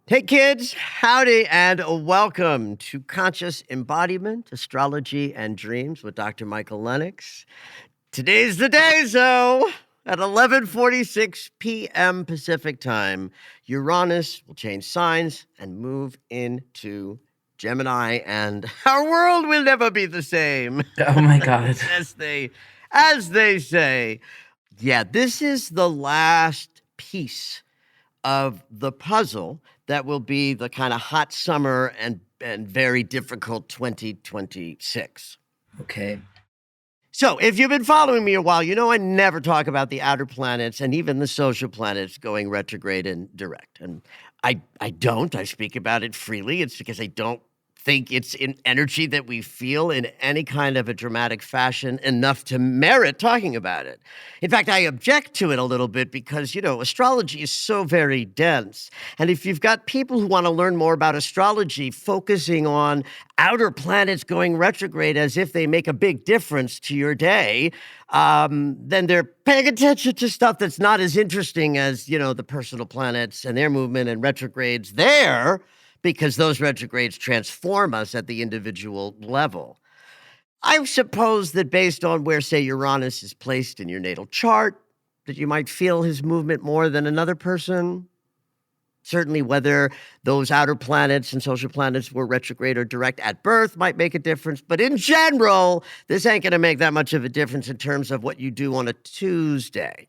Hey kids, howdy and welcome to Conscious Embodiment, Astrology and Dreams with Dr. Michael Lennox. Today's the day, so at 11:46 p.m. Pacific time, Uranus will change signs and move into Gemini, and our world will never be the same. Oh my God. as they say. Yeah, this is the last piece of the puzzle that will be the kind of hot summer and very difficult 2026. Okay. So if you've been following me a while, you know I never talk about the outer planets and even the social planets going retrograde and direct. And I don't. I speak about it freely. It's because I don't think it's an energy that we feel in any kind of a dramatic fashion enough to merit talking about it. In fact, I object to it a little bit because, you know, astrology is so very dense. And if you've got people who want to learn more about astrology focusing on outer planets going retrograde as if they make a big difference to your day, then they're paying attention to stuff that's not as interesting as, you know, the personal planets and their movement and retrogrades there, because those retrogrades transform us at the individual level. I suppose that based on where, say, Uranus is placed in your natal chart, that you might feel his movement more than another person. Certainly whether those outer planets and social planets were retrograde or direct at birth might make a difference. But in general, this ain't going to make that much of a difference in terms of what you do on a Tuesday.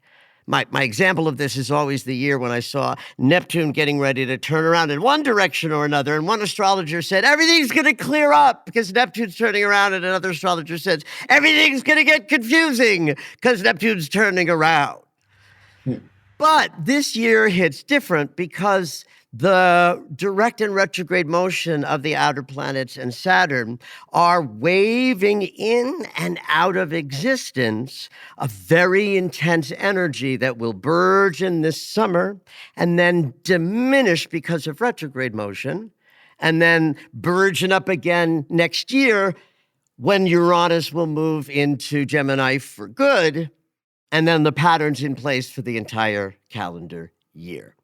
My example of this is always the year when I saw Neptune getting ready to turn around in one direction or another, and one astrologer said, everything's going to clear up because Neptune's turning around, and another astrologer says, everything's going to get confusing because Neptune's turning around. But this year hits different because the direct and retrograde motion of the outer planets and Saturn are waving in and out of existence a very intense energy that will burgeon this summer and then diminish because of retrograde motion, and then burgeon up again next year when Uranus will move into Gemini for good, and then the pattern's in place for the entire calendar year.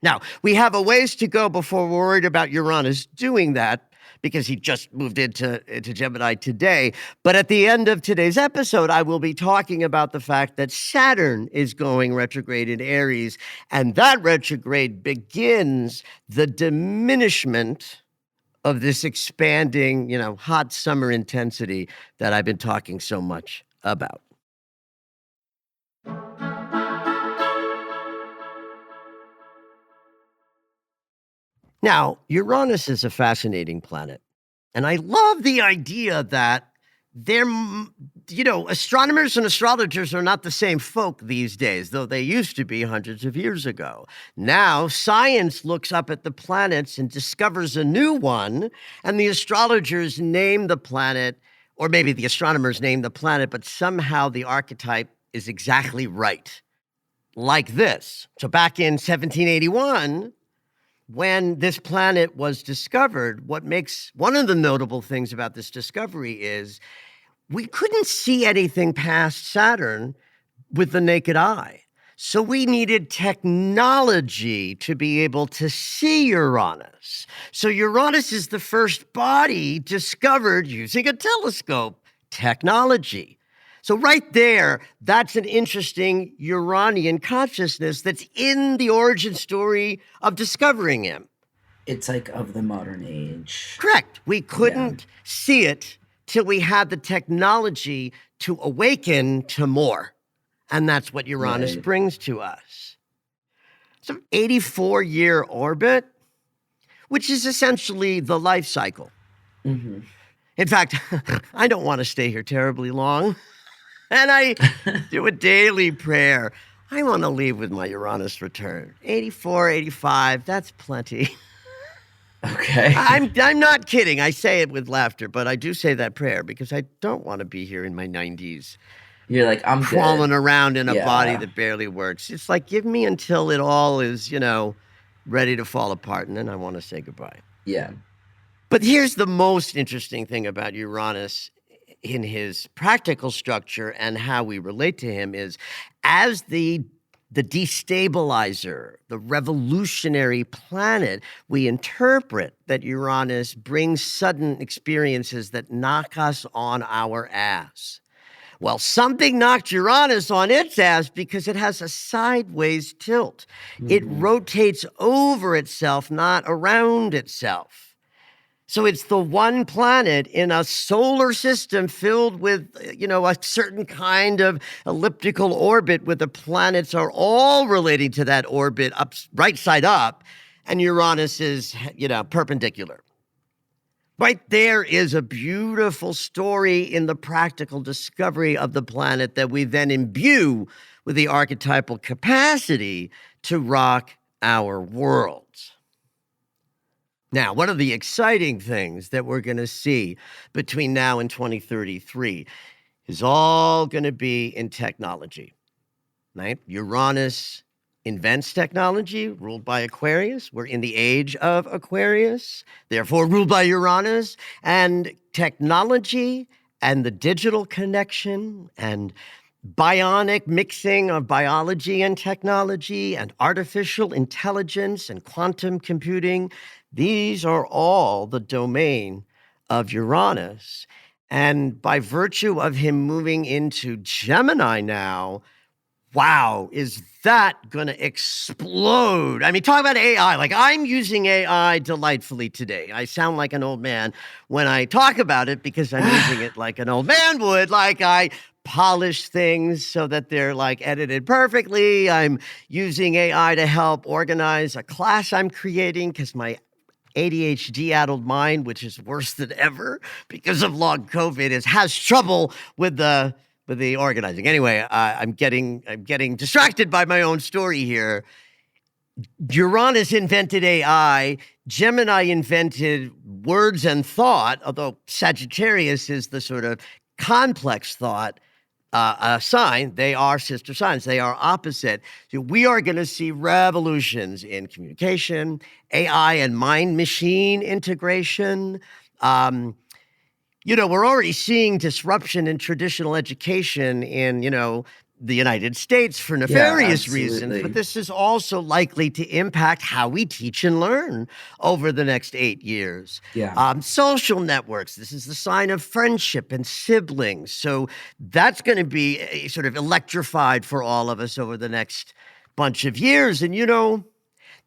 Now, we have a ways to go before we're worried about Uranus doing that, because he just moved into Gemini today. But at the end of today's episode, I will be talking about the fact that Saturn is going retrograde in Aries, and that retrograde begins the diminishment of this expanding, you know, hot summer intensity that I've been talking so much about. Now, Uranus is a fascinating planet, and I love the idea that astronomers and astrologers are not the same folk these days, though they used to be hundreds of years ago. Now, science looks up at the planets and discovers a new one, and the astrologers name the planet, or maybe the astronomers name the planet, but somehow the archetype is exactly right. Like this. So back in 1781, when this planet was discovered, one of the notable things about this discovery is we couldn't see anything past Saturn with the naked eye. So we needed technology to be able to see Uranus. So Uranus is the first body discovered using a telescope technology. So right there, that's an interesting Uranian consciousness that's in the origin story of discovering him. It's like of the modern age. Correct. We couldn't see it till we had the technology to awaken to more. And that's what Uranus brings to us. It's an 84-year orbit, which is essentially the life cycle. Mm-hmm. In fact, I don't want to stay here terribly long. And I do a daily prayer. I want to leave with my Uranus return. 84, 85, that's plenty. Okay. I'm not kidding. I say it with laughter, but I do say that prayer because I don't want to be here in my 90s You're like, I'm crawling good. around in a body Yeah. that barely works. It's like, give me until it all is, ready to fall apart, and then I want to say goodbye. Yeah. But here's the most interesting thing about Uranus in his practical structure and how we relate to him is as the destabilizer, the revolutionary planet, we interpret that Uranus brings sudden experiences that knock us on our ass. Well, something knocked Uranus on its ass because it has a sideways tilt. It rotates over itself, not around itself. So it's the one planet in a solar system filled with, a certain kind of elliptical orbit where the planets are all relating to that orbit up, right side up, and Uranus is, perpendicular. Right there is a beautiful story in the practical discovery of the planet that we then imbue with the archetypal capacity to rock our worlds. Now, one of the exciting things that we're going to see between now and 2033 is all going to be in technology, right? Uranus invents technology, ruled by Aquarius. We're in the age of Aquarius, therefore ruled by Uranus. And technology and the digital connection and bionic mixing of biology and technology and artificial intelligence and quantum computing, these are all the domain of Uranus. And by virtue of him moving into Gemini now, wow, is that going to explode? I mean, talk about AI. Like, I'm using AI delightfully today. I sound like an old man when I talk about it because I'm using it like an old man would. Like, I polish things so that they're like edited perfectly. I'm using AI to help organize a class I'm creating because my ADHD-addled mind, which is worse than ever because of long COVID, has trouble with the organizing. Anyway, I'm getting distracted by my own story here. Uranus invented AI. Gemini invented words and thought, although Sagittarius is the sort of complex thought sign. They are sister signs. They are opposite. So we are going to see revolutions in communication, AI and mind-machine integration. We're already seeing disruption in traditional education in, the United States for nefarious reasons, but this is also likely to impact how we teach and learn over the next 8 years. Social networks, this is the sign of friendship and siblings. So that's going to be sort of electrified for all of us over the next bunch of years. And,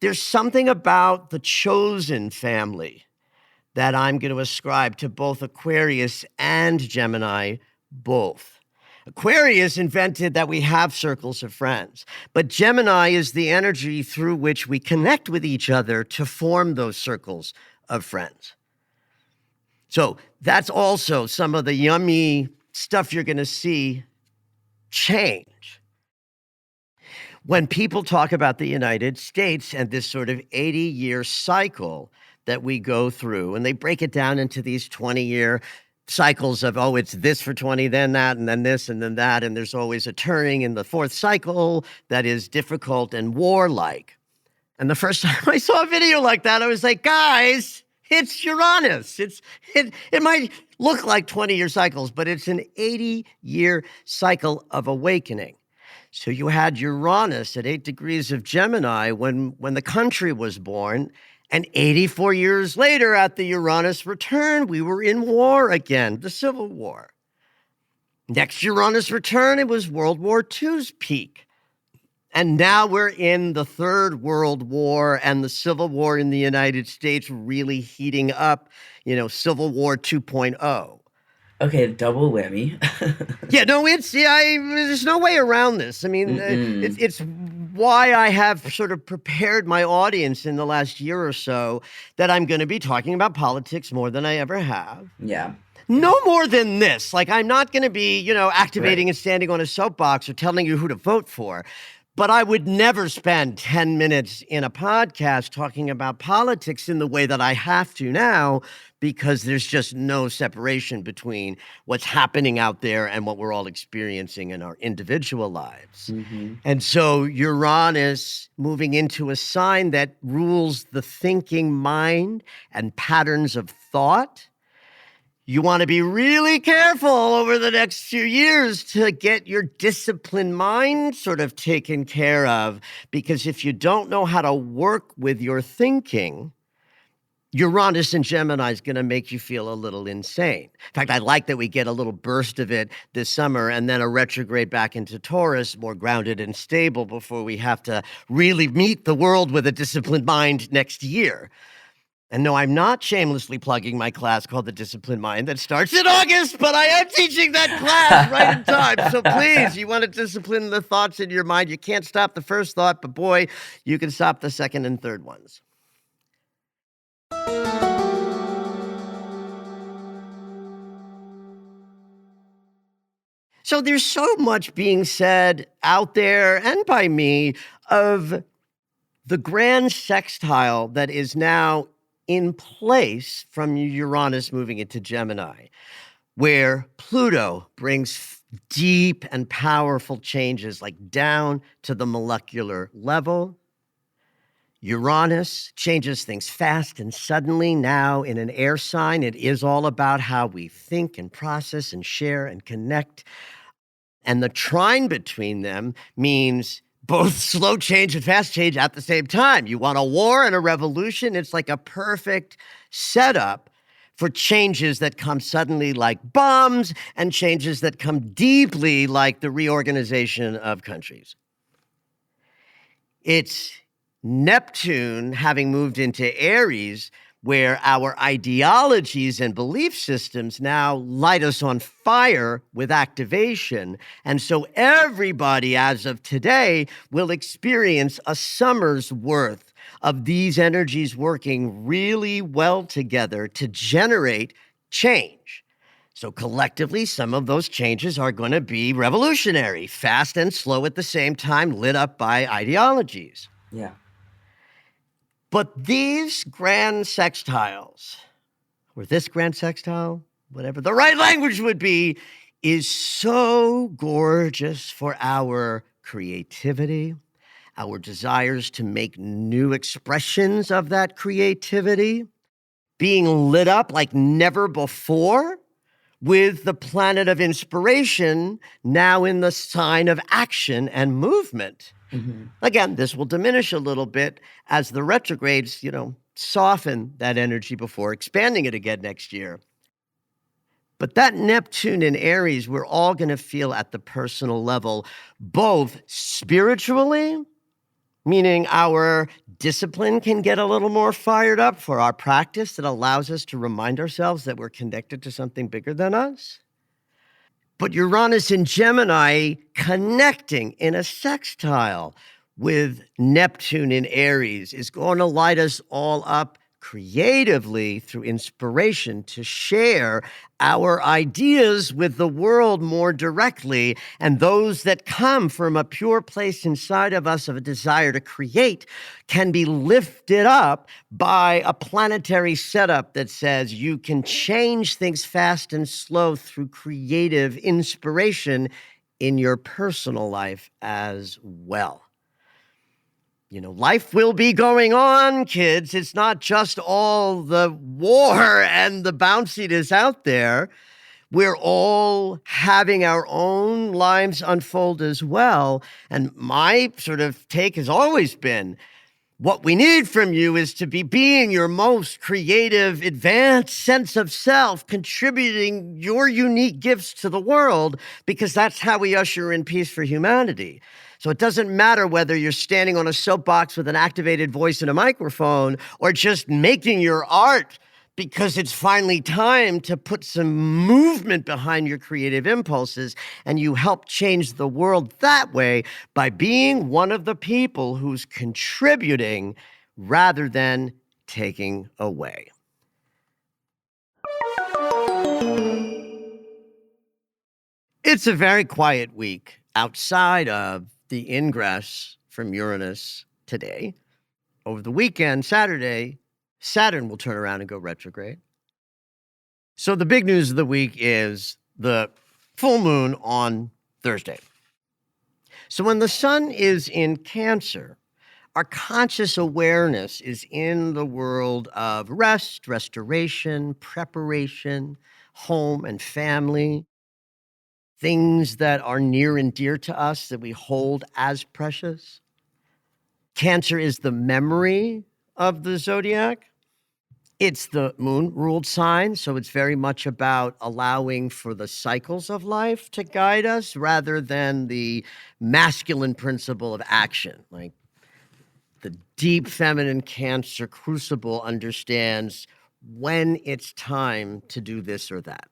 there's something about the chosen family that I'm going to ascribe to both Aquarius and Gemini, both. Aquarius invented that we have circles of friends, but Gemini is the energy through which we connect with each other to form those circles of friends. So that's also some of the yummy stuff you're going to see change. When people talk about the United States and this sort of 80-year cycle that we go through, and they break it down into these 20-year cycles of, it's this for 20, then that, and then this, and then that, and there's always a turning in the fourth cycle that is difficult and warlike. And the first time I saw a video like that, I was like, guys, it's Uranus. It might look like 20-year cycles, but it's an 80-year cycle of awakening. So you had Uranus at 8 degrees of Gemini when the country was born, and 84 years later, at the Uranus return, we were in war again, the Civil War. Next Uranus return, it was World War II's peak. And now we're in the Third World War and the Civil War in the United States really heating up, Civil War 2.0. Okay, double whammy. There's no way around this. I mean, it's why I have sort of prepared my audience in the last year or so that I'm going to be talking about politics more than I ever have. Yeah. No more than this. Like, I'm not going to be, activating Right. and standing on a soapbox or telling you who to vote for. But I would never spend 10 minutes in a podcast talking about politics in the way that I have to now, because there's just no separation between what's happening out there and what we're all experiencing in our individual lives. Mm-hmm. And so Uranus moving into a sign that rules the thinking mind and patterns of thought. You want to be really careful over the next few years to get your disciplined mind sort of taken care of, because if you don't know how to work with your thinking, Uranus in Gemini is going to make you feel a little insane. In fact, I like that we get a little burst of it this summer and then a retrograde back into Taurus, more grounded and stable, before we have to really meet the world with a disciplined mind next year. And no, I'm not shamelessly plugging my class called The Disciplined Mind that starts in August, but I am teaching that class right in time. So please, you want to discipline the thoughts in your mind. You can't stop the first thought, but boy, you can stop the second and third ones. So there's so much being said out there and by me of the grand sextile that is now in place from Uranus moving into Gemini, where Pluto brings deep and powerful changes, like down to the molecular level. Uranus changes things fast and suddenly. Now in an air sign, it is all about how we think and process and share and connect. And the trine between them means both slow change and fast change at the same time. You want a war and a revolution? It's like a perfect setup for changes that come suddenly like bombs and changes that come deeply like the reorganization of countries. It's Neptune having moved into Aries, where our ideologies and belief systems now light us on fire with activation. And so everybody, as of today, will experience a summer's worth of these energies working really well together to generate change. So collectively, some of those changes are going to be revolutionary, fast and slow at the same time, lit up by ideologies. Yeah. But these grand sextiles, or this grand sextile, whatever the right language would be, is so gorgeous for our creativity, our desires to make new expressions of that creativity, being lit up like never before, with the planet of inspiration now in the sign of action and movement. Mm-hmm. Again, this will diminish a little bit as the retrogrades, soften that energy before expanding it again next year. But that Neptune in Aries, we're all going to feel at the personal level, both spiritually, meaning our discipline can get a little more fired up for our practice that allows us to remind ourselves that we're connected to something bigger than us. But Uranus in Gemini connecting in a sextile with Neptune in Aries is going to light us all up creatively through inspiration to share our ideas with the world more directly. And those that come from a pure place inside of us of a desire to create can be lifted up by a planetary setup that says you can change things fast and slow through creative inspiration in your personal life as well. Life will be going on, kids. It's not just all the war and the bounciness out there. We're all having our own lives unfold as well. And my sort of take has always been, what we need from you is to be being your most creative, advanced sense of self, contributing your unique gifts to the world, because that's how we usher in peace for humanity. So it doesn't matter whether you're standing on a soapbox with an activated voice and a microphone or just making your art because it's finally time to put some movement behind your creative impulses, and you help change the world that way by being one of the people who's contributing rather than taking away. It's a very quiet week outside of the ingress from Uranus today. Over the weekend, Saturday, Saturn will turn around and go retrograde. So the big news of the week is the full moon on Thursday. So when the sun is in Cancer, our conscious awareness is in the world of rest, restoration, preparation, home and family, things that are near and dear to us that we hold as precious. Cancer is the memory of the zodiac. It's the moon-ruled sign, so it's very much about allowing for the cycles of life to guide us rather than the masculine principle of action. Like the deep feminine Cancer crucible understands when it's time to do this or that.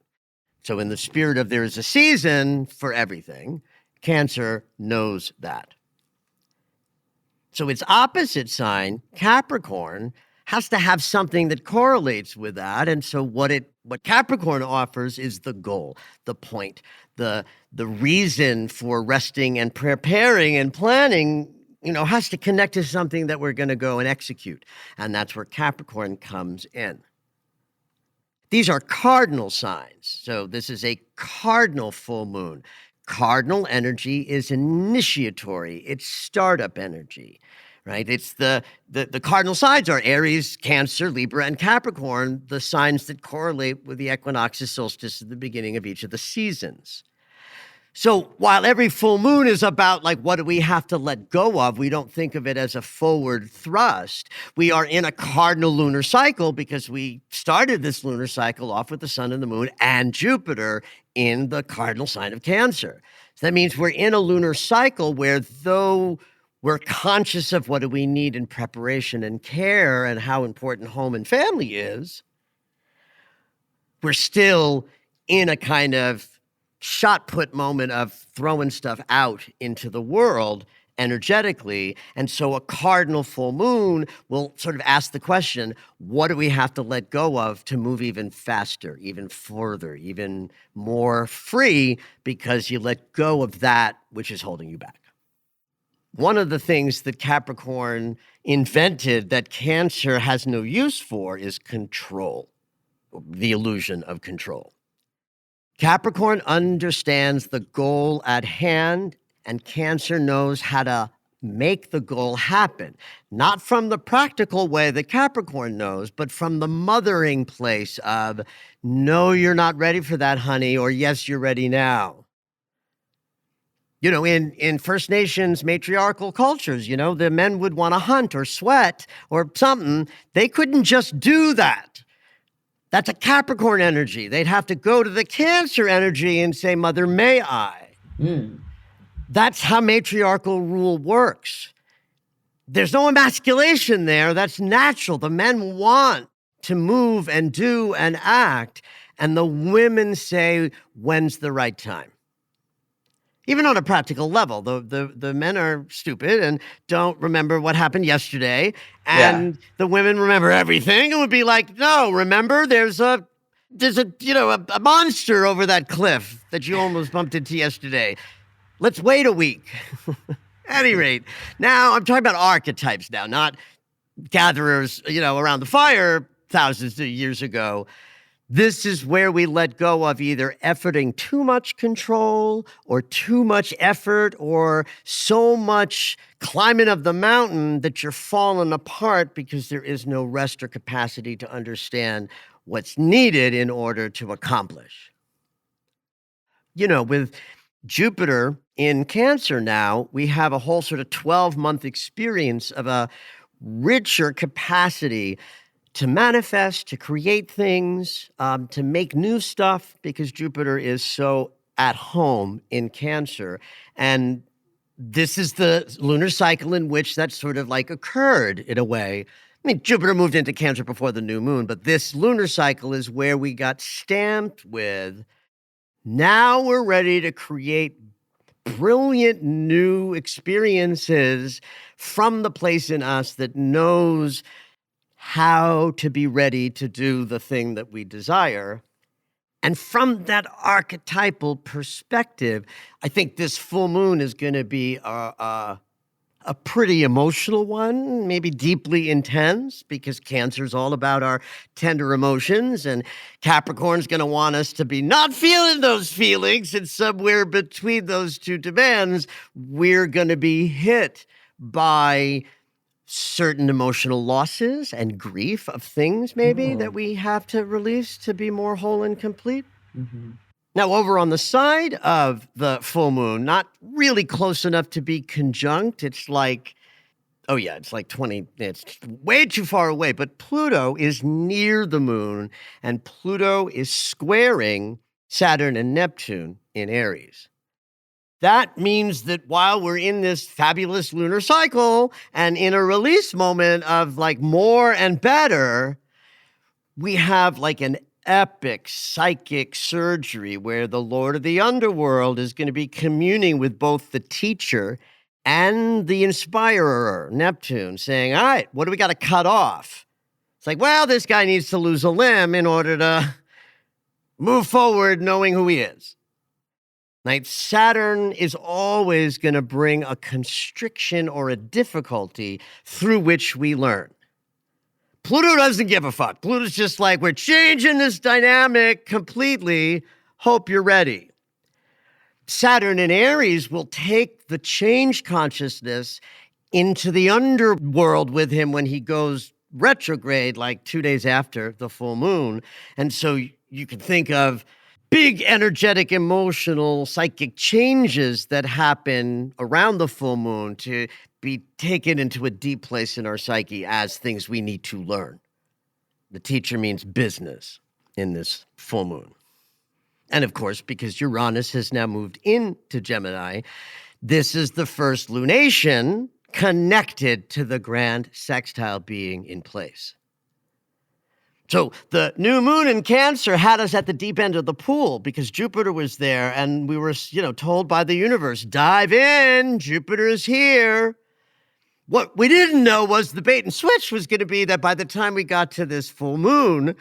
So in the spirit of there is a season for everything, Cancer knows that. So its opposite sign, Capricorn, has to have something that correlates with that. And so what Capricorn offers is the goal, the point, the reason for resting and preparing and planning, has to connect to something that we're going to go and execute. And that's where Capricorn comes in. These are cardinal signs. So this is a cardinal full moon. Cardinal energy is initiatory. It's startup energy, right? It's the cardinal signs are Aries, Cancer, Libra, and Capricorn, the signs that correlate with the equinoxes, solstice at the beginning of each of the seasons. So while every full moon is about what do we have to let go of, we don't think of it as a forward thrust. We are in a cardinal lunar cycle because we started this lunar cycle off with the sun and the moon and Jupiter in the cardinal sign of Cancer. So that means we're in a lunar cycle where though we're conscious of what do we need in preparation and care and how important home and family is, we're still in a kind of shot put moment of throwing stuff out into the world energetically. And so a cardinal full moon will sort of ask the question, what do we have to let go of to move even faster, even further, even more free, because you let go of that which is holding you back. One of the things that Capricorn invented that Cancer has no use for is control, the illusion of control. Capricorn understands the goal at hand, and Cancer knows how to make the goal happen. Not from the practical way that Capricorn knows, but from the mothering place of, no, you're not ready for that, honey, or yes, you're ready now. In First Nations matriarchal cultures, the men would want to hunt or sweat or something. They couldn't just do that. That's a Capricorn energy. They'd have to go to the Cancer energy and say, Mother, may I? That's how matriarchal rule works. There's no emasculation there. That's natural. The men want to move and do and act, and the women say, when's the right time? Even on a practical level, the men are stupid and don't remember what happened yesterday. And the women remember everything and would be like, no, remember, there's a monster over that cliff that you almost bumped into yesterday. Let's wait a week. At any rate, now I'm talking about archetypes now, not gatherers, around the fire thousands of years ago. This is where we let go of either efforting too much control or too much effort or so much climbing of the mountain that you're falling apart because there is no rest or capacity to understand what's needed in order to accomplish. With Jupiter in Cancer now, we have a whole sort of 12-month experience of a richer capacity to manifest, to create things, to make new stuff, because Jupiter is so at home in Cancer. And this is the lunar cycle in which that sort of occurred in a way. I mean, Jupiter moved into Cancer before the new moon, but this lunar cycle is where we got stamped with, now we're ready to create brilliant new experiences from the place in us that knows how to be ready to do the thing that we desire. And from that archetypal perspective, I think this full moon is going to be a pretty emotional one, maybe deeply intense, because Cancer is all about our tender emotions, and Capricorn's going to want us to be not feeling those feelings, and somewhere between those two demands, we're going to be hit by certain emotional losses and grief of things maybe that we have to release to be more whole and complete. Mm-hmm. Now, over on the side of the full moon, not really close enough to be conjunct. It's like, it's like 20, it's way too far away. But Pluto is near the moon, and Pluto is squaring Saturn and Neptune in Aries. That means that while we're in this fabulous lunar cycle and in a release moment of like more and better, we have like an epic psychic surgery where the Lord of the Underworld is going to be communing with both the teacher and the inspirer, Neptune, saying, all right, what do we got to cut off? It's like, well, this guy needs to lose a limb in order to move forward knowing who he is. Right? Saturn is always going to bring a constriction or a difficulty through which we learn. Pluto doesn't give a fuck. Pluto's just like, we're changing this dynamic completely. Hope you're ready. Saturn in Aries will take the change consciousness into the underworld with him when he goes retrograde, like 2 days after the full moon. And so you can think of big energetic, emotional, psychic changes that happen around the full moon to be taken into a deep place in our psyche as things we need to learn. The teacher means business in this full moon. And of course, because Uranus has now moved into Gemini, this is the first lunation connected to the grand sextile being in place. So the new moon in Cancer had us at the deep end of the pool because Jupiter was there, and we were, told by the universe, dive in, Jupiter is here. What we didn't know was the bait and switch was going to be that by the time we got to this full moon,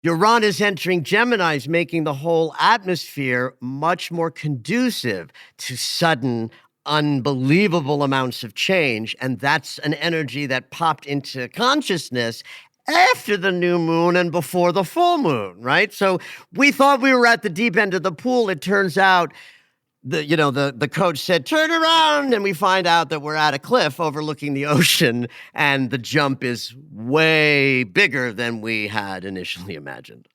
Uranus entering Gemini is making the whole atmosphere much more conducive to sudden, unbelievable amounts of change. And that's an energy that popped into consciousness after the new moon and before the full moon, right? So we thought we were at the deep end of the pool. It turns out the coach said, turn around, and we find out that we're at a cliff overlooking the ocean, and the jump is way bigger than we had initially imagined.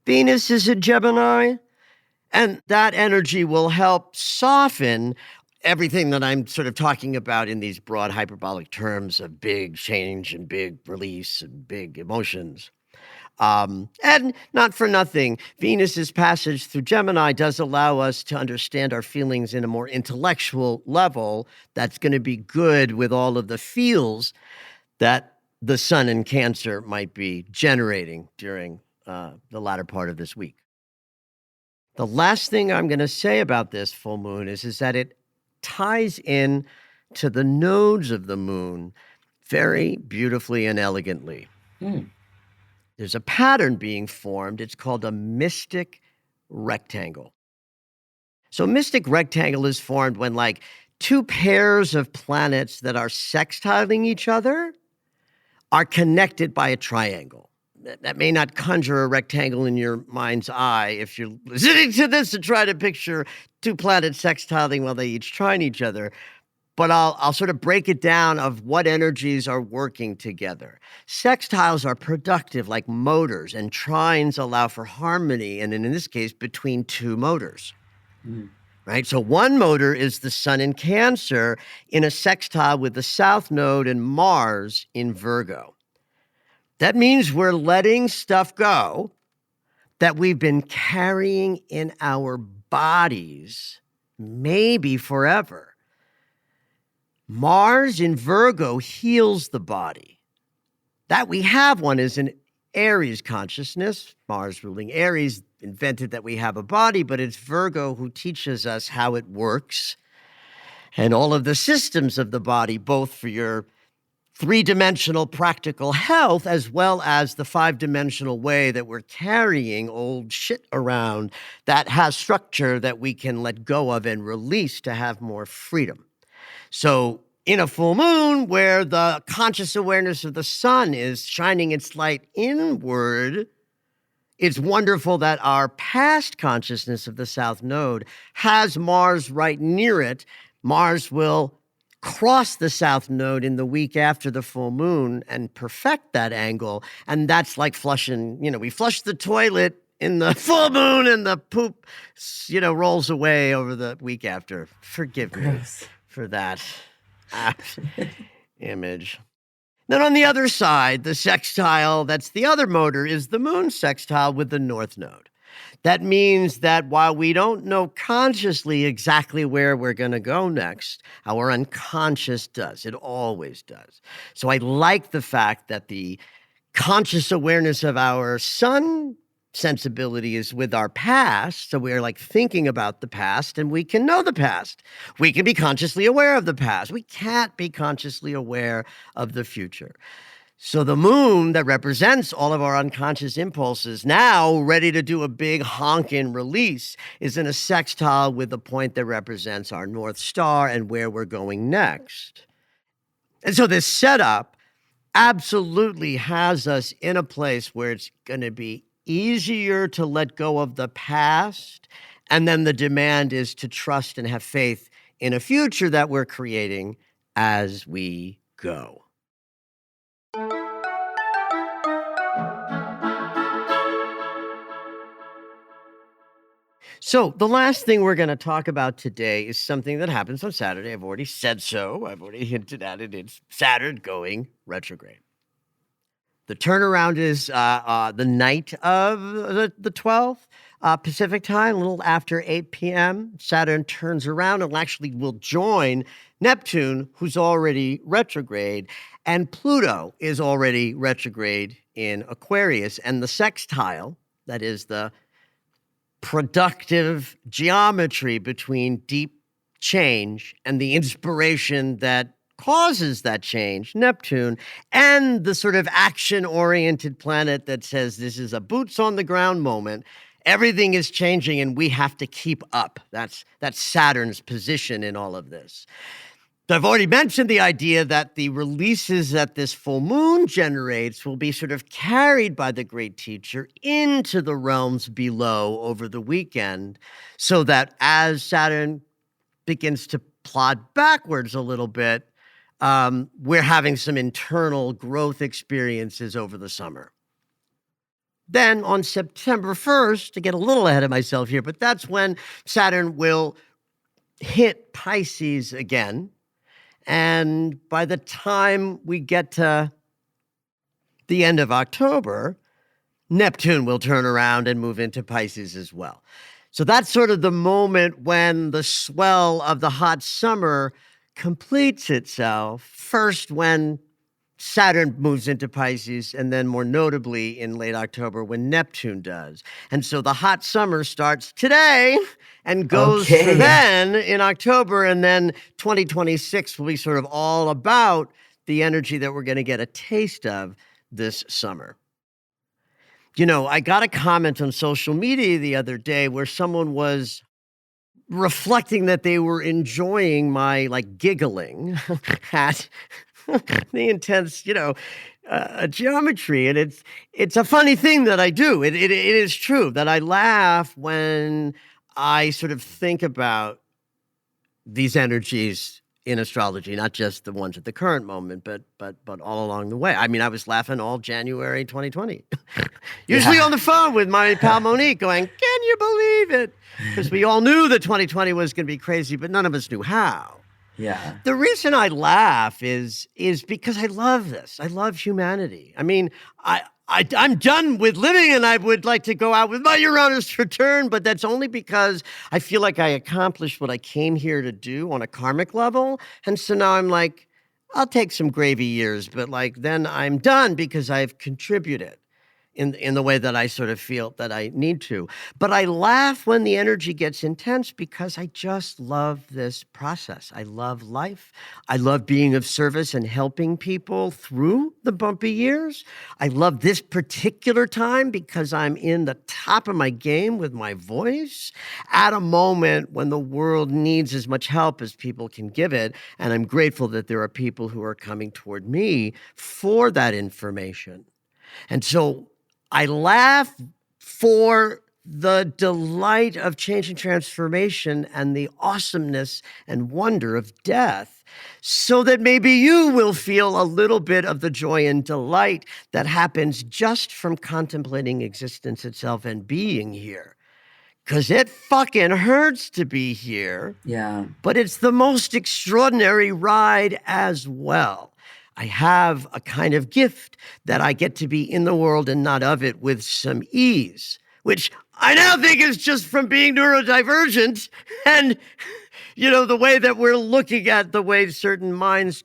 Venus is a Gemini, and that energy will help soften everything that I'm sort of talking about in these broad hyperbolic terms of big change and big release and big emotions. And not for nothing, Venus's passage through Gemini does allow us to understand our feelings in a more intellectual level. That's going to be good with all of the feels that the sun in Cancer might be generating during the latter part of this week. The last thing I'm going to say about this full moon is that it ties in to the nodes of the moon very beautifully and elegantly. There's a pattern being formed. It's called a mystic rectangle. So mystic rectangle is formed when like two pairs of planets that are sextiling each other are connected by a triangle. That may not conjure a rectangle in your mind's eye if you're listening to this and try to picture two planets sextiling while they each trine each other. But I'll sort of break it down of what energies are working together. Sextiles are productive like motors, and trines allow for harmony, and in this case, between two motors. Right? So one motor is the sun in Cancer in a sextile with the south node and Mars in Virgo. That means we're letting stuff go, that we've been carrying in our bodies, maybe forever. Mars in Virgo heals the body. That we have one is an Aries consciousness. Mars ruling Aries invented that we have a body, but it's Virgo who teaches us how it works and all of the systems of the body, both for your three-dimensional practical health as well as the five-dimensional way that we're carrying old shit around that has structure that we can let go of and release to have more freedom. So in a full moon where the conscious awareness of the sun is shining its light inward, it's wonderful that our past consciousness of the South Node has Mars right near it. Mars will cross the South Node in the week after the full moon and perfect that angle. And that's like flushing, we flush the toilet in the full moon and the poop, rolls away over the week after. Forgive me for that image. Then on the other side, the sextile, that's the other motor, is the moon sextile with the North Node. That means that while we don't know consciously exactly where we're going to go next, our unconscious does. It always does. So I like the fact that the conscious awareness of our sun sensibility is with our past. So we're like thinking about the past and we can know the past. We can be consciously aware of the past. We can't be consciously aware of the future. So the moon that represents all of our unconscious impulses, now ready to do a big honkin' release, is in a sextile with the point that represents our North Star and where we're going next. And so this setup absolutely has us in a place where it's going to be easier to let go of the past, and then the demand is to trust and have faith in a future that we're creating as we go. So the last thing we're going to talk about today is something that happens on Saturday. I've already said so. I've already hinted at it. It's Saturn going retrograde. The turnaround is the night of the 12th Pacific time, a little after 8 p.m. Saturn turns around and actually will join Neptune, who's already retrograde, and Pluto is already retrograde in Aquarius. And the sextile, that is the productive geometry between deep change and the inspiration that causes that change, Neptune, and the sort of action-oriented planet that says this is a boots-on-the-ground moment. Everything is changing, and we have to keep up. That's Saturn's position in all of this. I've already mentioned the idea that the releases that this full moon generates will be sort of carried by the great teacher into the realms below over the weekend, so that as Saturn begins to plod backwards a little bit, we're having some internal growth experiences over the summer. Then on September 1st, to get a little ahead of myself here, but that's when Saturn will hit Pisces again. And by the time we get to the end of October, Neptune will turn around and move into Pisces as well. So that's sort of the moment when the swell of the hot summer completes itself, first when Saturn moves into Pisces, and then more notably in late October when Neptune does. And so the hot summer starts today and goes through then in October, and then 2026 will be sort of all about the energy that we're going to get a taste of this summer. I got a comment on social media the other day where someone was reflecting that they were enjoying my giggling at the intense, geometry. And it's a funny thing that I do. It is true that I laugh when I sort of think about these energies in astrology, not just the ones at the current moment, but all along the way. I mean, I was laughing all January 2020, usually on the phone with my pal Monique going, can you believe it? Because we all knew that 2020 was going to be crazy, but none of us knew how. Yeah. The reason I laugh is because I love this. I love humanity. I mean, I'm done with living and I would like to go out with my Uranus return, but that's only because I feel like I accomplished what I came here to do on a karmic level. And so now I'm like, I'll take some gravy years, but like then I'm done because I've contributed in the way that I sort of feel that I need to. But I laugh when the energy gets intense because I just love this process. I love life. I love being of service and helping people through the bumpy years. I love this particular time because I'm in the top of my game with my voice at a moment when the world needs as much help as people can give it. And I'm grateful that there are people who are coming toward me for that information. And so I laugh for the delight of change and transformation and the awesomeness and wonder of death, so that maybe you will feel a little bit of the joy and delight that happens just from contemplating existence itself and being here. Because it fucking hurts to be here, Yeah. but it's the most extraordinary ride as well. I have a kind of gift that I get to be in the world and not of it with some ease, which I now think is just from being neurodivergent and, the way that we're looking at the way certain minds,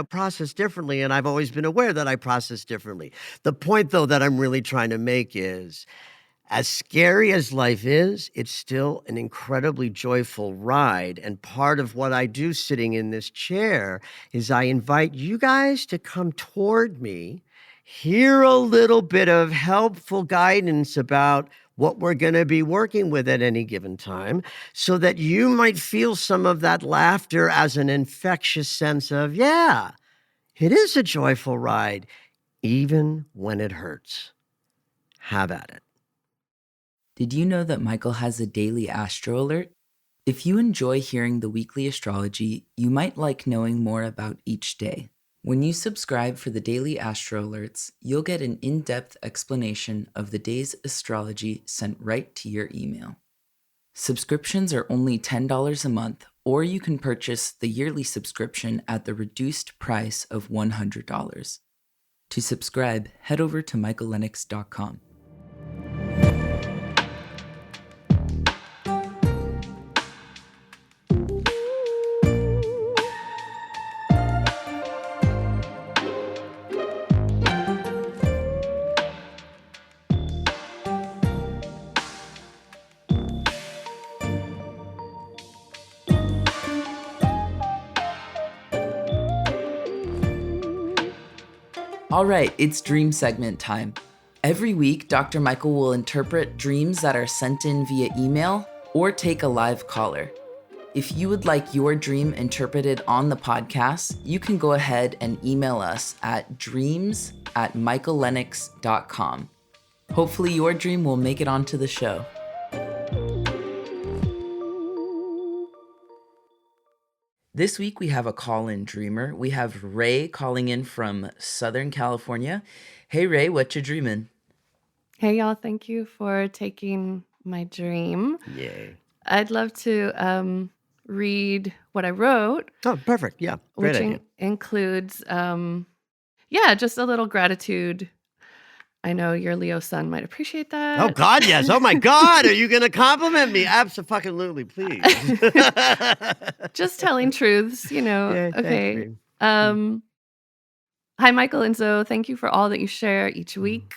process differently. And I've always been aware that I process differently. The point, though, that I'm really trying to make is, as scary as life is, it's still an incredibly joyful ride. And part of what I do sitting in this chair is I invite you guys to come toward me, hear a little bit of helpful guidance about what we're going to be working with at any given time, so that you might feel some of that laughter as an infectious sense of, yeah, it is a joyful ride, even when it hurts. Have at it. Did you know that Michael has a daily astro alert? If you enjoy hearing the weekly astrology, you might like knowing more about each day. When you subscribe for the daily astro alerts, you'll get an in-depth explanation of the day's astrology sent right to your email. Subscriptions are only $10 a month, or you can purchase the yearly subscription at the reduced price of $100. To subscribe, head over to michaellennox.com. All right, it's dream segment time. Every week, Dr. Michael will interpret dreams that are sent in via email or take a live caller. If you would like your dream interpreted on the podcast, you can go ahead and email us at dreams@michaellennox.com. Hopefully your dream will make it onto the show. This week we have a call-in dreamer. We have Ray calling in from Southern California. Hey Ray, what you dreaming? Hey y'all, thank you for taking my dream. Yay. I'd love to read what I wrote, Oh, perfect. Yeah. Great which idea. includes just a little gratitude. I know your Leo sun might appreciate that. Oh, God, yes. Oh, my God. Are you going to compliment me? Absolutely, please. Just telling truths, Yeah, thanks, okay. Ray. Hi, Michael and Zoe. Thank you for all that you share each week.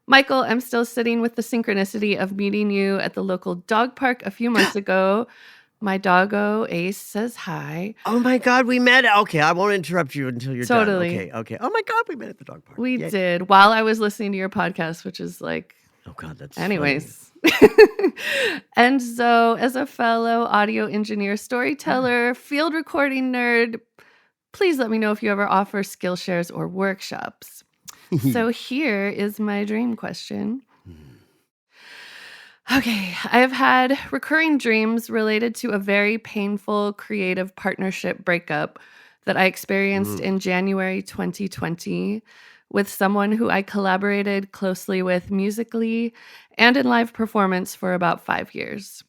Michael, I'm still sitting with the synchronicity of meeting you at the local dog park a few months ago. My doggo, Ace, says hi. Oh, my God, we met. Okay, I won't interrupt you until you're Totally. done. Okay. Oh, my God, we met at the dog park. We Yay. did while I was listening to your podcast, which is like, Oh, God, that's anyways. And so, as a fellow audio engineer, storyteller, field recording nerd, please let me know if you ever offer skill shares or workshops. So here is my dream question. Okay, I've had recurring dreams related to a very painful creative partnership breakup that I experienced in January 2020 with someone who I collaborated closely with musically and in live performance for about 5 years.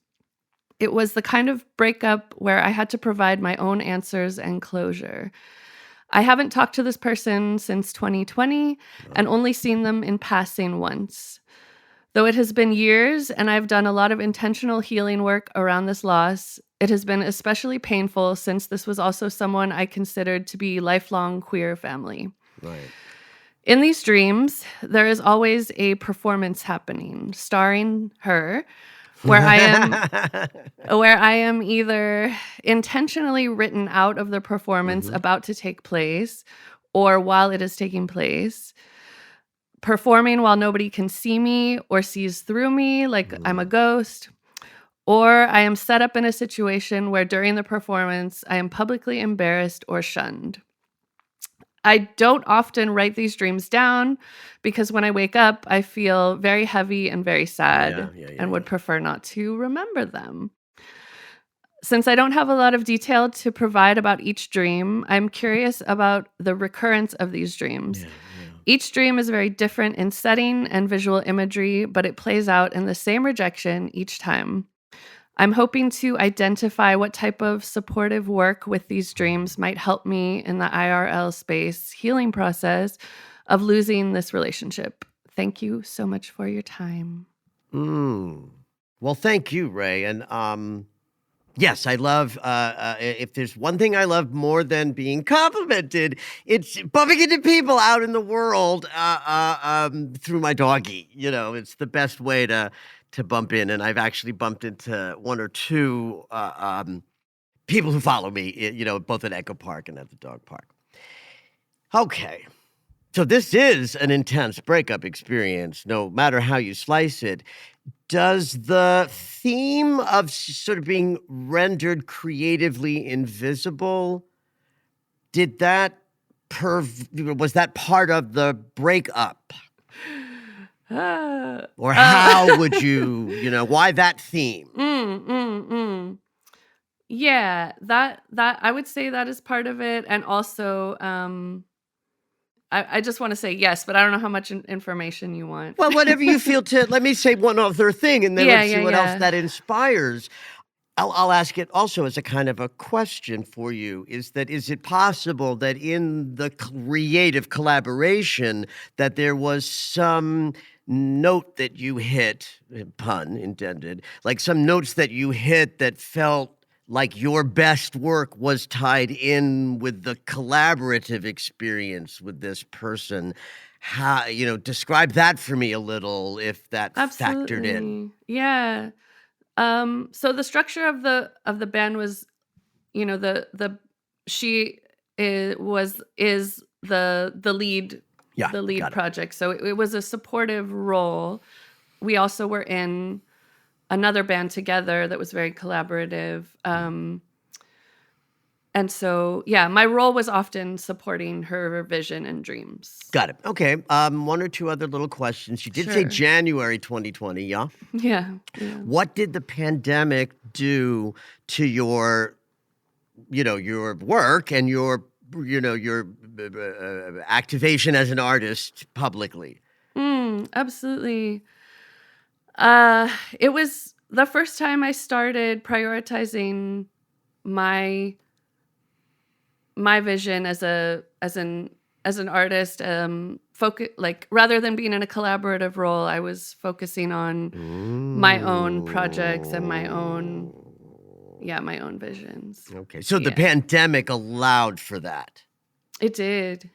It was the kind of breakup where I had to provide my own answers and closure. I haven't talked to this person since 2020 and only seen them in passing once. Though it has been years and I've done a lot of intentional healing work around this loss, it has been especially painful since this was also someone I considered to be lifelong queer family. Right. In these dreams, there is always a performance happening, starring her, where I am either intentionally written out of the performance about to take place or while it is taking place, performing while nobody can see me or sees through me like I'm a ghost, or I am set up in a situation where during the performance I am publicly embarrassed or shunned. I don't often write these dreams down because when I wake up, I feel very heavy and very sad and would prefer not to remember them. Since I don't have a lot of detail to provide about each dream, I'm curious about the recurrence of these dreams. Each dream is very different in setting and visual imagery, but it plays out in the same rejection each time. I'm hoping to identify what type of supportive work with these dreams might help me in the IRL space healing process of losing this relationship. Thank you so much for your time. Well, thank you, Ray. And yes, I love, if there's one thing I love more than being complimented, it's bumping into people out in the world through my doggy. You know, it's the best way to bump in. And I've actually bumped into one or two people who follow me, you know, both at Echo Park and at the dog park. Okay. So this is an intense breakup experience, no matter how you slice it. Does the theme of sort of being rendered creatively invisible, was that part of the breakup? Or how would you, why that theme? Yeah, that I would say that is part of it. And also, I just want to say yes, but I don't know how much information you want. Well, whatever you feel let me say one other thing, and then let's see what else that inspires. I'll ask it also as a kind of a question for you, is it possible that in the creative collaboration that there was some note that you hit, pun intended, like some notes that you hit that felt like your best work was tied in with the collaborative experience with this person? How, describe that for me a little, if that factored in. Yeah. So the structure of the band was, she is the lead, the lead project. So it was a supportive role. We also were in another band together that was very collaborative. And so, my role was often supporting her vision and dreams. Got it. Okay. One or two other little questions. You did say January 2020, yeah? Yeah. What did the pandemic do to your work and your activation as an artist publicly? Absolutely. It was the first time I started prioritizing my vision as an artist, rather than being in a collaborative role, I was focusing on my own projects and my own visions. Okay. So the pandemic allowed for that. It did.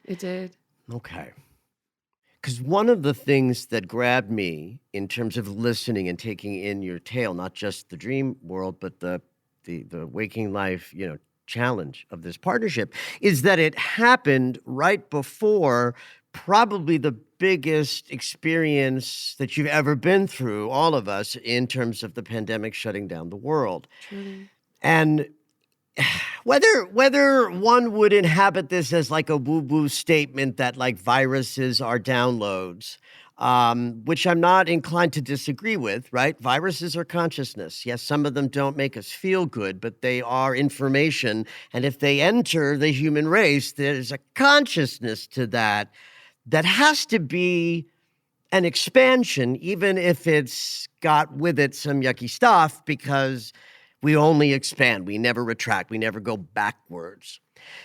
Okay. Because one of the things that grabbed me in terms of listening and taking in your tale, not just the dream world, but the waking life, challenge of this partnership, is that it happened right before probably the biggest experience that you've ever been through, all of us, in terms of the pandemic shutting down the world. Truly. And whether one would inhabit this as like a woo-woo statement that like viruses are downloads, which I'm not inclined to disagree with, right? Viruses are consciousness. Yes, some of them don't make us feel good, but they are information. And if they enter the human race, there's a consciousness to that has to be an expansion, even if it's got with it some yucky stuff, because We only expand. We never retract. We never go backwards.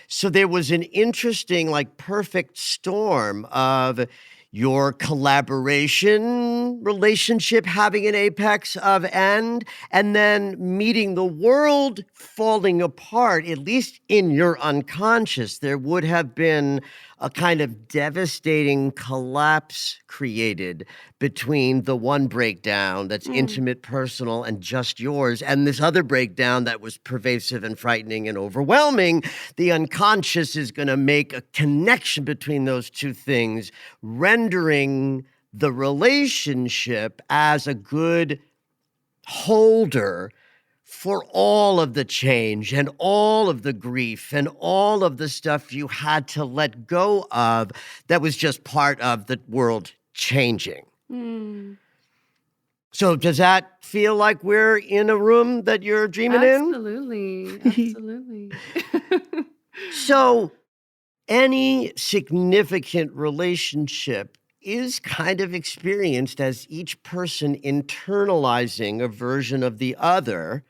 So there was an interesting, like, perfect storm of your collaboration relationship having an apex of end, and then meeting the world falling apart, at least in your unconscious. There would have been a kind of devastating collapse created between the one breakdown that's intimate, personal, and just yours, and this other breakdown that was pervasive and frightening and overwhelming. The unconscious is going to make a connection between those two things, rendering the relationship as a good holder for all of the change and all of the grief and all of the stuff you had to let go of that was just part of the world changing. So does that feel like we're in a room that you're dreaming Absolutely. Absolutely. So any significant relationship is kind of experienced as each person internalizing a version of the other,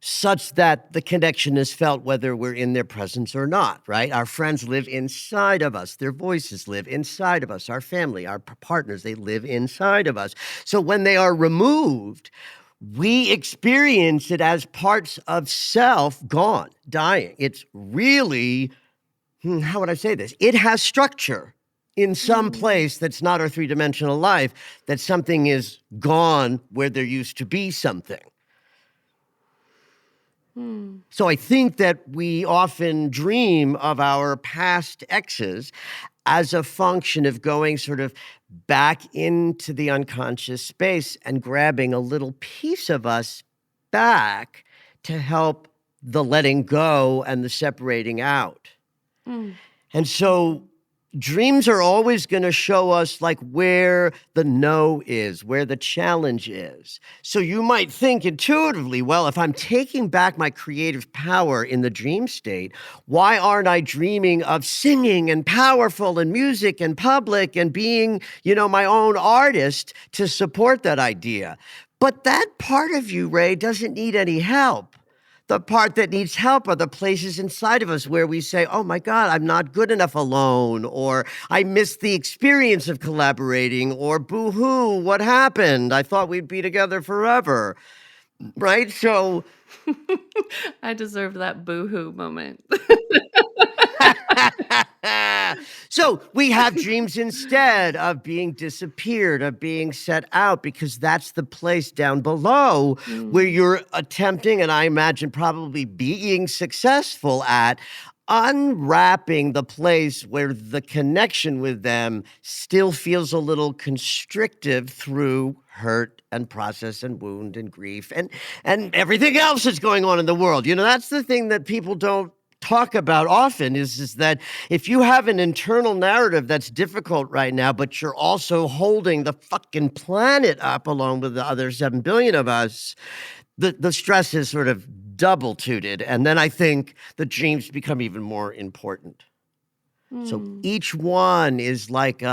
such that the connection is felt whether we're in their presence or not, right? Our friends live inside of us. Their voices live inside of us. Our family, our partners, they live inside of us. So when they are removed, we experience it as parts of self gone, dying. It's really, how would I say this? It has structure in some place that's not our three-dimensional life, that something is gone where there used to be something. So I think that we often dream of our past exes as a function of going sort of back into the unconscious space and grabbing a little piece of us back to help the letting go and the separating out. And so dreams are always going to show us like where the no is, where the challenge is. So you might think intuitively, well, if I'm taking back my creative power in the dream state, why aren't I dreaming of singing and powerful and music and public and being, my own artist to support that idea? But that part of you, Ray, doesn't need any help. The part that needs help are the places inside of us where we say, oh my God, I'm not good enough alone, or I missed the experience of collaborating, or boo-hoo, what happened? I thought we'd be together forever, right? So I deserve that boo-hoo moment. So we have dreams instead of being disappeared, of being set out, because that's the place down below where you're attempting, and I imagine probably being successful at, unwrapping the place where the connection with them still feels a little constrictive through hurt and process and wound and grief and everything else that's going on in the world. That's the thing that people don't talk about often is that if you have an internal narrative that's difficult right now, but you're also holding the fucking planet up along with the other 7 billion of us, the stress is sort of double tooted. And then I think the dreams become even more important. So each one is like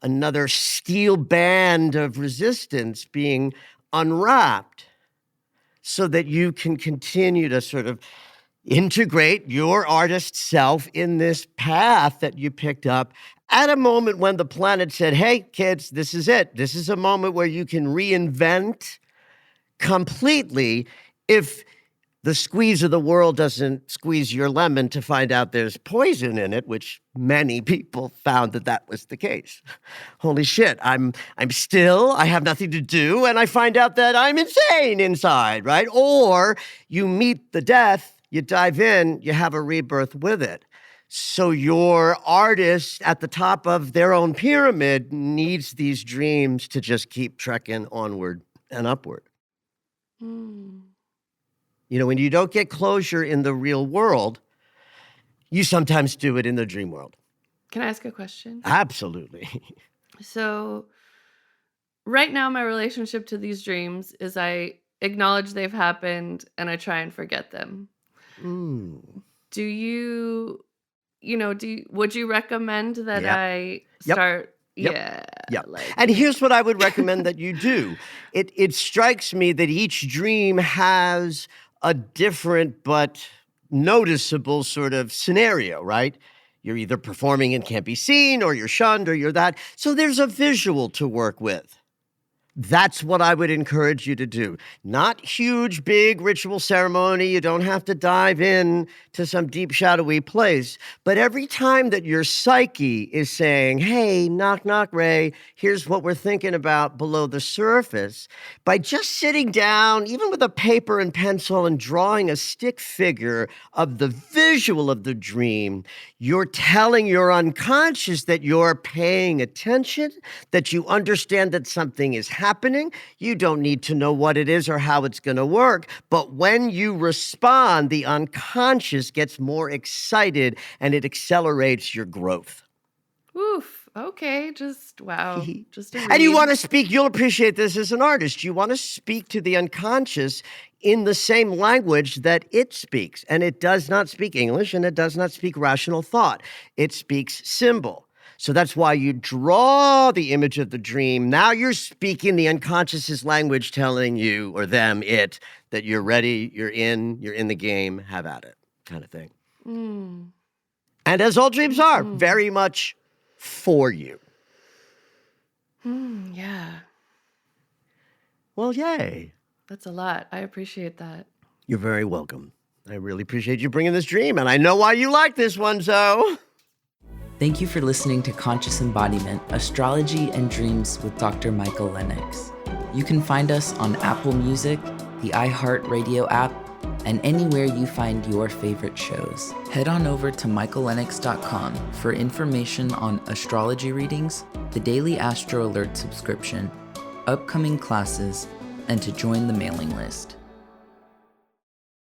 another steel band of resistance being unwrapped so that you can continue to sort of integrate your artist self in this path that you picked up at a moment when the planet said, hey, kids, this is it. This is a moment where you can reinvent completely if the squeeze of the world doesn't squeeze your lemon to find out there's poison in it, which many people found that was the case. Holy shit, I have nothing to do, and I find out that I'm insane inside, right? Or you meet the death, you dive in, you have a rebirth with it. So your artist at the top of their own pyramid needs these dreams to just keep trekking onward and upward. When you don't get closure in the real world, you sometimes do it in the dream world. Can I ask a question? Absolutely. So right now, my relationship to these dreams is I acknowledge they've happened and I try and forget them. Do you, would you recommend that Yep. I Yep. start Yep. Yeah. Yeah. Like, And here's what I would recommend that you do. It strikes me that each dream has a different but noticeable sort of scenario, right? You're either performing and can't be seen, or you're shunned, or you're that. So there's a visual to work with. That's what I would encourage you to do. Not huge, big ritual ceremony. You don't have to dive in to some deep, shadowy place. But every time that your psyche is saying, hey, knock, knock, Ray, here's what we're thinking about below the surface, by just sitting down, even with a paper and pencil, and drawing a stick figure of the visual of the dream, you're telling your unconscious that you're paying attention, that you understand that something is happening. You don't need to know what it is or how it's going to work. But when you respond, the unconscious gets more excited and it accelerates your growth. oof. Okay. Just, wow. Just a And you read. want to speak, you'll appreciate this as an artist. You want to speak to the unconscious in the same language that it speaks. And it does not speak English, and it does not speak rational thought. It speaks symbol. So that's why you draw the image of the dream. Now you're speaking the unconscious's language, telling you or them, it, that you're ready, you're in the game, have at it, kind of thing. Mm. And as all dreams are, very much for you. Yeah. Well, yay. That's a lot. I appreciate that. You're very welcome. I really appreciate you bringing this dream, and I know why you like this one, Zoe. Thank you for listening to Conscious Embodiment, Astrology and Dreams with Dr. Michael Lennox. You can find us on Apple Music, the iHeartRadio app, and anywhere you find your favorite shows. Head on over to michaellennox.com for information on astrology readings, the daily Astro Alert subscription, upcoming classes, and to join the mailing list.